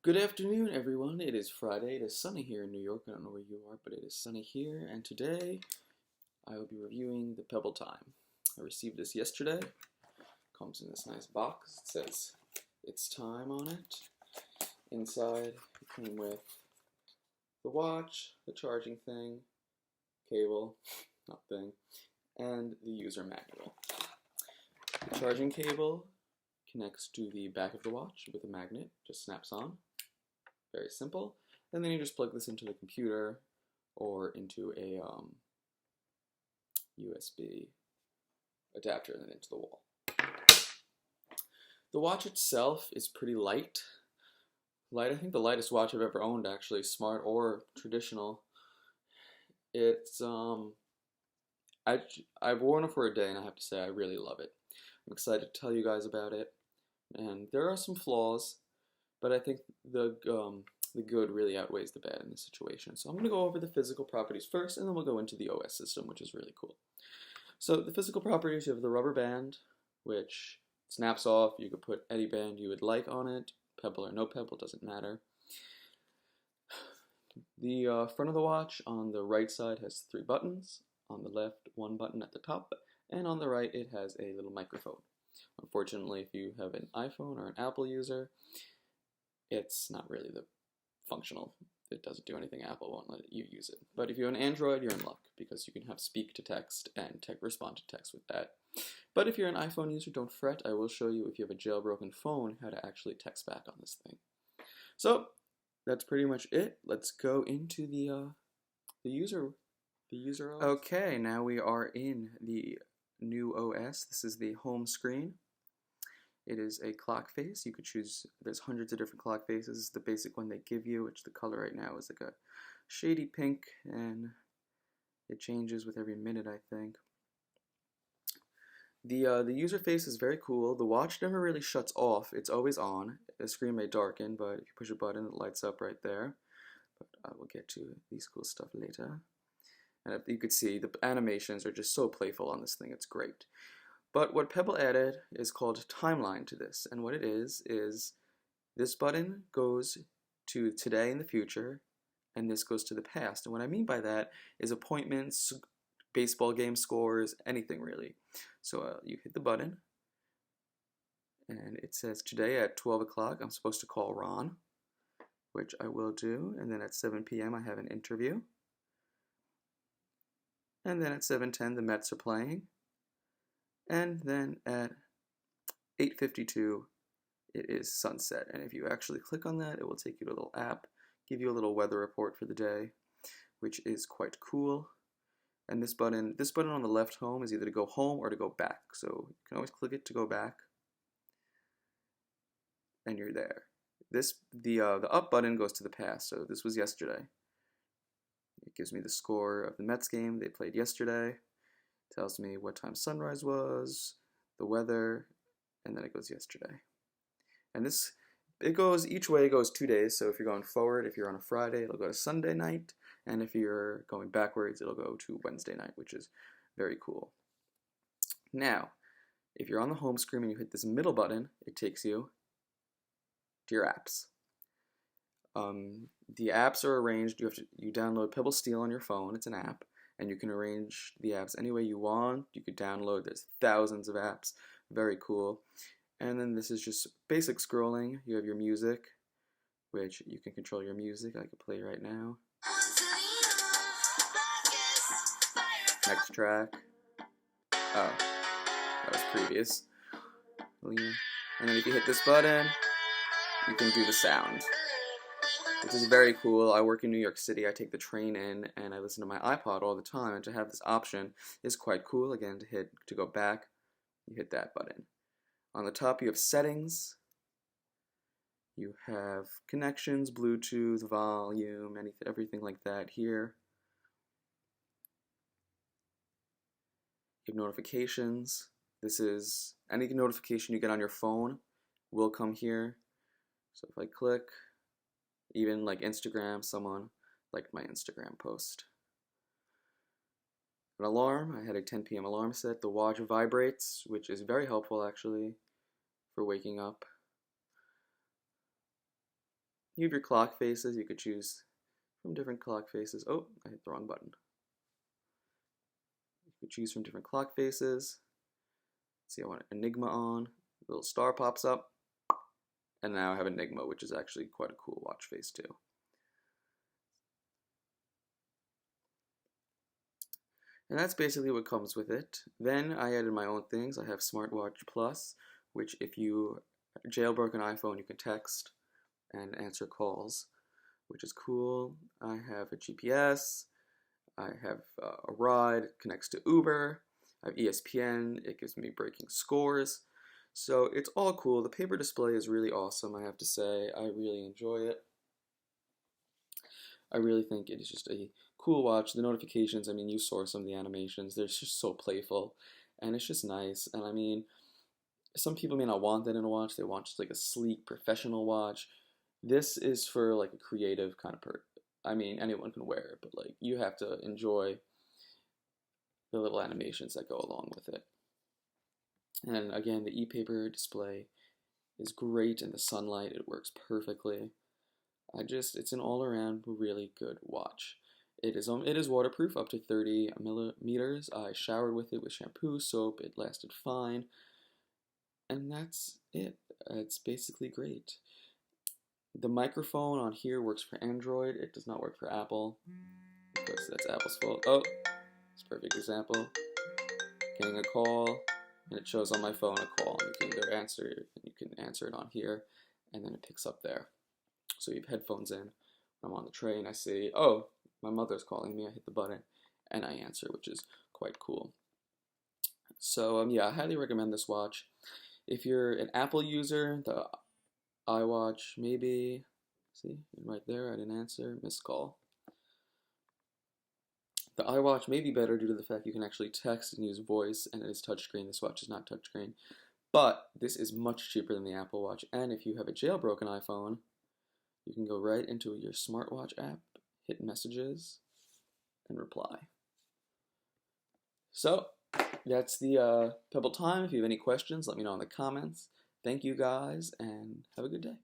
Good afternoon, everyone. It is Friday. It is sunny here in New York. I don't know where you are, but it is sunny here. And today I will be reviewing the Pebble Time. I received this yesterday. Comes in this nice box. It says "It's Time" on it. Inside, it came with the watch, the charging thing, cable, not thing, and the user manual. The charging cable connects to the back of the watch with a magnet. Just snaps on. Very simple. And then you just plug this into the computer or into a USB adapter and then into the wall. The watch itself is pretty light. I think the lightest watch I've ever owned, actually, smart or traditional. It's I've worn it for a day and I have to say I really love it. I'm excited to tell you guys about it. And there are some flaws, but I think the good really outweighs the bad in this situation. So I'm going to go over the physical properties first, and then we'll go into the OS system, which is really cool. So the physical properties, you have the rubber band, which snaps off. You could put any band you would like on it, Pebble or no Pebble, doesn't matter. The front of the watch on the right side has 3 buttons. On the left, 1 button at the top, and on the right it has a little microphone. Unfortunately, if you have an iPhone or an Apple user, it's not really the functional. It doesn't do anything. Apple won't let you use it. But if you have an Android, you're in luck because you can have speak to text and respond to text with that. But if you're an iPhone user, don't fret. I will show you, if you have a jailbroken phone, how to actually text back on this thing. So that's pretty much it. Let's go into the user OS. Okay, now we are in the new OS. This is the home screen. It is a clock face. You could choose, there's hundreds of different clock faces. This is the basic one they give you, which the color right now is like a shady pink, and it changes with every minute, I think. The user face is very cool. The watch never really shuts off. It's always on. The screen may darken, but if you push a button, it lights up right there. But I will get to these cool stuff later. And you could see the animations are just so playful on this thing. It's great. But what Pebble added is called timeline to this, and what it is this button goes to today and the future, and this goes to the past. And what I mean by that is appointments, baseball game scores, anything really. So you hit the button, and it says today at 12 o'clock I'm supposed to call Ron, which I will do, and then at 7 p.m. I have an interview, and then at 7:10 the Mets are playing. And then at 8:52, it is sunset. And if you actually click on that, it will take you to a little app, give you a little weather report for the day, which is quite cool. And this button on the left home is either to go home or to go back. So you can always click it to go back, and you're there. The up button goes to the past. So this was yesterday. It gives me the score of the Mets game they played yesterday. Tells me what time sunrise was, the weather, and then it goes yesterday. And each way it goes 2 days. So if you're going forward, if you're on a Friday, it'll go to Sunday night. And if you're going backwards, it'll go to Wednesday night, which is very cool. Now, if you're on the home screen and you hit this middle button, it takes you to your apps. The apps are arranged. You download Pebble Steel on your phone. It's an app. And you can arrange the apps any way you want. You could download, there's thousands of apps, very cool. And then this is just basic scrolling. You have your music, which you can control your music. I could play right now. Next track. Oh, that was previous. And then if you hit this button, you can do the sound, which is very cool. I work in New York City. I take the train in, and I listen to my iPod all the time. And to have this option is quite cool. Again, to go back, you hit that button. On the top, you have settings. You have connections, Bluetooth, volume, everything like that here. You have notifications. This is any notification you get on your phone will come here. So if I click, even like Instagram, someone liked my Instagram post. An alarm, I had a 10 p.m. alarm set. The watch vibrates, which is very helpful actually for waking up. You have your clock faces. You could choose from different clock faces. Oh, I hit the wrong button. You could choose from different clock faces. See, I want Enigma on. A little star pops up. And now I have Enigma, which is actually quite a cool watch face too. And that's basically what comes with it. Then I added my own things. I have Smartwatch Plus, which if you jailbroke an iPhone, you can text and answer calls, which is cool. I have a GPS. I have a ride, connects to Uber. I have ESPN. It gives me breaking scores. So it's all cool. The paper display is really awesome, I have to say. I really enjoy it. I really think it is just a cool watch. The notifications, I mean, you saw some of the animations. They're just so playful, and it's just nice. And I mean, some people may not want that in a watch. They want just like a sleek, professional watch. This is for like a creative kind of I mean, anyone can wear it, but like you have to enjoy the little animations that go along with it. And again, the e-paper display is great in the sunlight. It works perfectly. It's an all-around really good watch. It is waterproof up to 30 millimeters. I showered with it with shampoo, soap. It lasted fine. And that's it. It's basically great. The microphone on here works for Android. It does not work for Apple. Because that's Apple's fault. Oh, it's a perfect example. Getting a call, and it shows on my phone a call, and you can either answer it, and you can answer it on here, and then it picks up there. So you have headphones in. I'm on the train, I see, oh, my mother's calling me. I hit the button, and I answer, which is quite cool. So yeah, I highly recommend this watch. If you're an Apple user, the iWatch maybe, see, right there, I didn't answer, missed call. The iWatch may be better due to the fact you can actually text and use voice, and it is touchscreen. This watch is not touchscreen. But this is much cheaper than the Apple Watch, and if you have a jailbroken iPhone, you can go right into your smartwatch app, hit messages, and reply. So, that's the Pebble time. If you have any questions, let me know in the comments. Thank you guys, and have a good day.